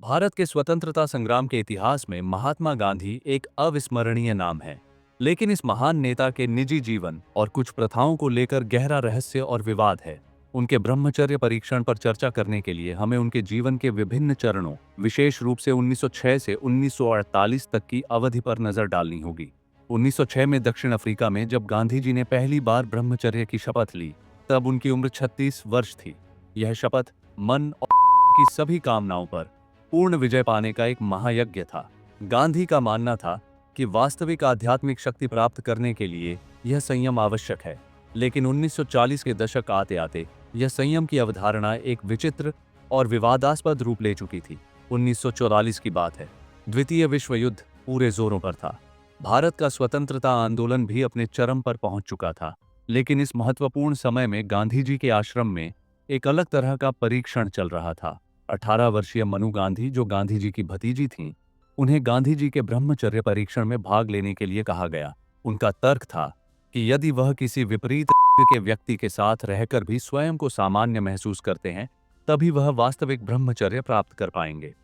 भारत के स्वतंत्रता संग्राम के इतिहास में महात्मा गांधी एक अविस्मरणीय नाम है। लेकिन इस महान नेता के निजी जीवन और कुछ प्रथाओं को लेकर गहरा रहस्य और विवाद है। उनके ब्रह्मचर्य परीक्षण पर चर्चा करने के लिए हमें उनके जीवन के विभिन्न चरणों, विशेष रूप से 1906 से 1948 तक की अवधि पर नजर डालनी होगी। 1906 में दक्षिण अफ्रीका में जब गांधी जी ने पहली बार ब्रह्मचर्य की शपथ ली, तब उनकी उम्र 36 वर्ष थी। यह शपथ मन और की सभी कामनाओं पर पूर्ण विजय पाने का एक महायज्ञ था। गांधी का मानना था कि वास्तविक आध्यात्मिक शक्ति प्राप्त करने के लिए यह संयम आवश्यक है। लेकिन 1940 के दशक आते आते यह संयम की अवधारणा एक विचित्र और विवादास्पद रूप ले चुकी थी। 1944 की बात है। द्वितीय विश्व युद्ध पूरे जोरों पर था। भारत का स्वतंत्रता आंदोलन भी अपने चरम पर पहुंच चुका था। लेकिन इस महत्वपूर्ण समय में गांधी जी के आश्रम में एक अलग तरह का परीक्षण चल रहा था। 18 वर्षीय मनु गांधी, जो गांधी जी की भतीजी थीं, उन्हें गांधी जी के ब्रह्मचर्य परीक्षण में भाग लेने के लिए कहा गया। उनका तर्क था कि यदि वह किसी विपरीत के व्यक्ति के साथ रहकर भी स्वयं को सामान्य महसूस करते हैं, तभी वह वास्तविक ब्रह्मचर्य प्राप्त कर पाएंगे।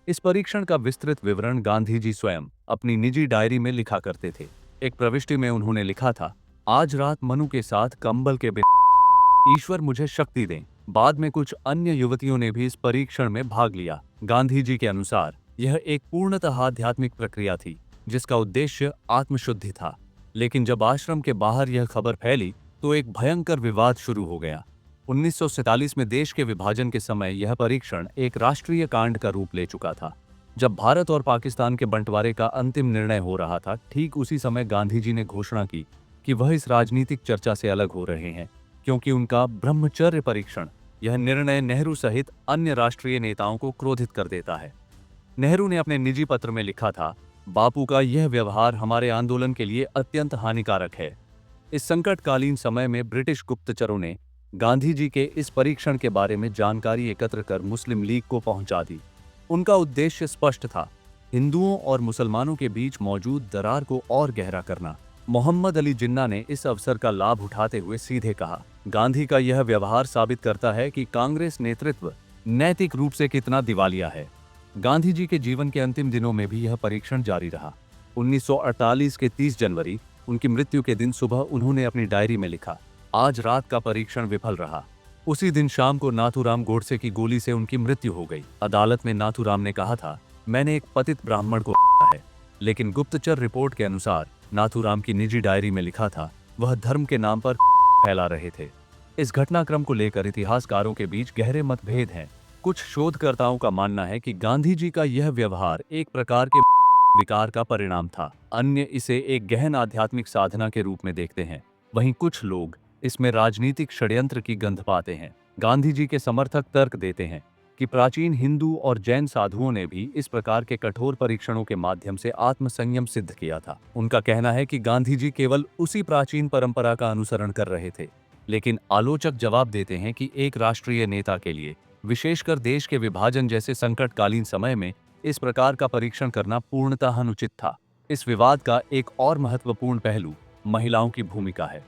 इस परीक्षण का विस्तृत विवरण गांधी जी स्वयं अपनी निजी डायरी में लिखा करते थे। एक प्रविष्टि में उन्होंने लिखा था, आज रात मनु के साथ कंबल के बिना ईश्वर मुझे शक्ति दें। बाद में कुछ अन्य युवतियों ने भी इस परीक्षण में भाग लिया। गांधी जी के अनुसार यह एक पूर्णतः आध्यात्मिक प्रक्रिया थी, जिसका उद्देश्य आत्मशुद्धि था। लेकिन जब आश्रम के बाहर यह खबर फैली तो एक भयंकर विवाद शुरू हो गया। 1947 में देश के विभाजन के समय यह परीक्षण एक राष्ट्रीय कांड का रूप ले चुका था। जब भारत और पाकिस्तान के बंटवारे का अंतिम निर्णय हो रहा था, ठीक उसी समय गांधी जी ने घोषणा की कि वह इस राजनीतिक चर्चा से अलग हो रहे हैं, क्योंकि उनका ब्रह्मचर्य परीक्षण, यह निर्णय नेहरू सहित अन्य राष्ट्रीय नेताओं को क्रोधित कर देता है। नेहरू ने अपने निजी पत्र में लिखा था, बापू का यह व्यवहार हमारे आंदोलन के लिए अत्यंत हानिकारक है। इस संकटकालीन समय में ब्रिटिश गुप्तचरों ने गांधी जी के इस परीक्षण के बारे में जानकारी एकत्र कर मुस्लिम लीग को पहुंचा दी। उनका उद्देश्य स्पष्ट था, हिंदुओं और मुसलमानों के बीच मौजूद दरार को और गहरा करना। मोहम्मद अली जिन्ना ने इस अवसर का लाभ उठाते हुए सीधे कहा, गांधी का यह व्यवहार साबित करता है कि कांग्रेस नेतृत्व नैतिक रूप से कितना दिवालिया है। गांधी जी के जीवन के अंतिम दिनों में भी यह परीक्षण जारी रहा। 1948 के 30 जनवरी, उनकी मृत्यु के दिन सुबह, उन्होंने अपनी डायरी में लिखा, आज रात का परीक्षण विफल रहा। उसी दिन शाम को नाथूराम गोडसे की गोली से उनकी मृत्यु हो गई। अदालत में नाथूराम ने कहा था, मैंने एक पतित ब्राह्मण को है। लेकिन गुप्तचर रिपोर्ट के अनुसार नाथूराम की निजी डायरी में लिखा था, वह धर्म के नाम पर फैला रहे थे। इस घटनाक्रम को लेकर इतिहासकारों के बीच गहरे मतभेद हैं। कुछ शोधकर्ताओं का मानना है कि गांधी जी का यह व्यवहार एक प्रकार के विकार का परिणाम था। अन्य इसे एक गहन आध्यात्मिक साधना के रूप में देखते हैं। वहीं कुछ लोग इसमें राजनीतिक षड्यंत्र की गंध पाते हैं। गांधी जी के समर्थक तर्क देते हैं कि प्राचीन हिंदू और जैन साधुओं ने भी इस प्रकार के कठोर परीक्षणों के माध्यम से आत्मसंयम सिद्ध किया था। उनका कहना है कि गांधी जी केवल उसी प्राचीन परंपरा का अनुसरण कर रहे थे। लेकिन आलोचक जवाब देते हैं कि एक राष्ट्रीय नेता के लिए, विशेषकर देश के विभाजन जैसे संकटकालीन समय में, इस प्रकार का परीक्षण करना पूर्णतः अनुचित था। इस विवाद का एक और महत्वपूर्ण पहलू महिलाओं की भूमिका है।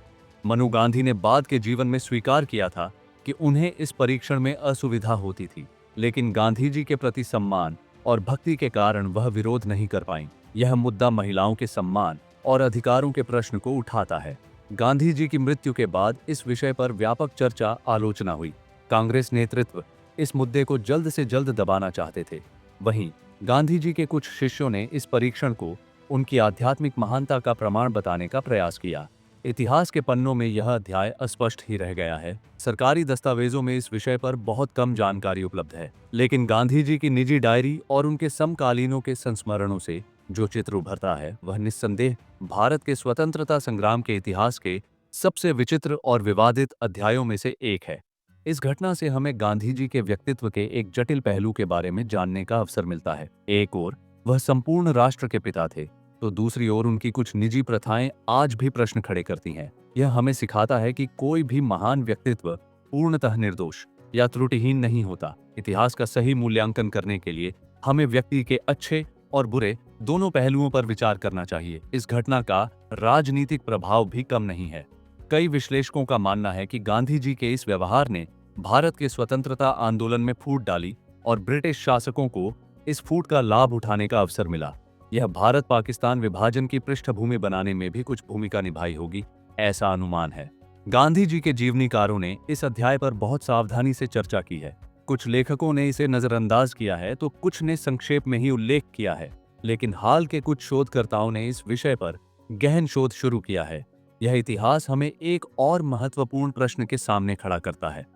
मनु गांधी ने बाद के जीवन में स्वीकार किया था कि उन्हें इस परीक्षण में असुविधा होती थी, लेकिन गांधी जी के प्रति सम्मान और भक्ति के कारण वह विरोध नहीं कर पाईं। यह मुद्दा महिलाओं के सम्मान और अधिकारों के प्रश्न को उठाता है। गांधी जी की मृत्यु के बाद इस विषय पर व्यापक चर्चा, आलोचना हुई। कांग्रेस नेतृत्व इस मुद्दे को जल्द से जल्द दबाना चाहते थे। वहीं गांधी जी के कुछ शिष्यों ने इस परीक्षण को उनकी आध्यात्मिक महानता का प्रमाण बताने का प्रयास किया। इतिहास के पन्नों में यह अध्याय अस्पष्ट ही रह गया है। सरकारी दस्तावेजों में इस विषय पर बहुत कम जानकारी उपलब्ध है। लेकिन गांधी जी की निजी डायरी और उनके समकालीनों के संस्मरणों से जो चित्र उभरता है, वह निस्संदेह भारत के स्वतंत्रता संग्राम के इतिहास के सबसे विचित्र और विवादित अध्यायों में से एक है। इस घटना से हमें गांधी जी के व्यक्तित्व के एक जटिल पहलू के बारे में जानने का अवसर मिलता है। एक ओर वह संपूर्ण राष्ट्र के पिता थे, तो दूसरी ओर उनकी कुछ निजी प्रथाएं आज भी प्रश्न खड़े करती हैं। यह हमें सिखाता है कि कोई भी महान व्यक्तित्व पूर्णतः निर्दोष या त्रुटिहीन नहीं होता। इतिहास का सही मूल्यांकन करने के लिए हमें व्यक्ति के अच्छे और बुरे दोनों पहलुओं पर विचार करना चाहिए। इस घटना का राजनीतिक प्रभाव भी कम नहीं है। कई विश्लेषकों का मानना है कि गांधी जी के इस व्यवहार ने भारत के स्वतंत्रता आंदोलन में फूट डाली और ब्रिटिश शासकों को इस फूट का लाभ उठाने का अवसर मिला। यह भारत पाकिस्तान विभाजन की पृष्ठभूमि बनाने में भी कुछ भूमिका निभाई होगी, ऐसा अनुमान है। गांधी जी के जीवनीकारों ने इस अध्याय पर बहुत सावधानी से चर्चा की है। कुछ लेखकों ने इसे नजरअंदाज किया है तो कुछ ने संक्षेप में ही उल्लेख किया है, लेकिन हाल के कुछ शोधकर्ताओं ने इस विषय पर गहन शोध शुरू किया है। यह इतिहास हमें एक और महत्वपूर्ण प्रश्न के सामने खड़ा करता है।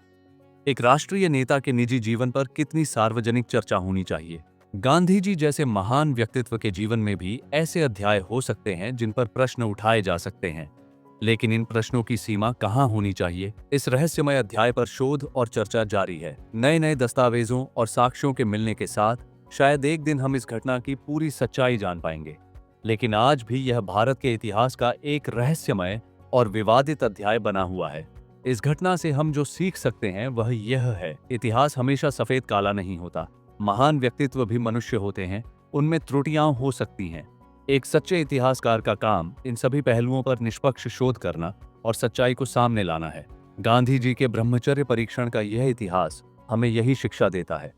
एक राष्ट्रीय नेता के निजी जीवन पर कितनी सार्वजनिक चर्चा होनी चाहिए? गांधी जी जैसे महान व्यक्तित्व के जीवन में भी ऐसे अध्याय हो सकते हैं जिन पर प्रश्न उठाए जा सकते हैं, लेकिन इन प्रश्नों की सीमा कहाँ होनी चाहिए? इस रहस्यमय अध्याय पर शोध और चर्चा जारी है। नए नए दस्तावेजों और साक्ष्यों के मिलने के साथ शायद एक दिन हम इस घटना की पूरी सच्चाई जान पाएंगे, लेकिन आज भी यह भारत के इतिहास का एक रहस्यमय और विवादित अध्याय बना हुआ है। इस घटना से हम जो सीख सकते हैं वह यह है, इतिहास हमेशा सफेद काला नहीं होता। महान व्यक्तित्व भी मनुष्य होते हैं, उनमें त्रुटियां हो सकती हैं। एक सच्चे इतिहासकार का काम इन सभी पहलुओं पर निष्पक्ष शोध करना और सच्चाई को सामने लाना है। गांधी जी के ब्रह्मचर्य परीक्षण का यह इतिहास हमें यही शिक्षा देता है।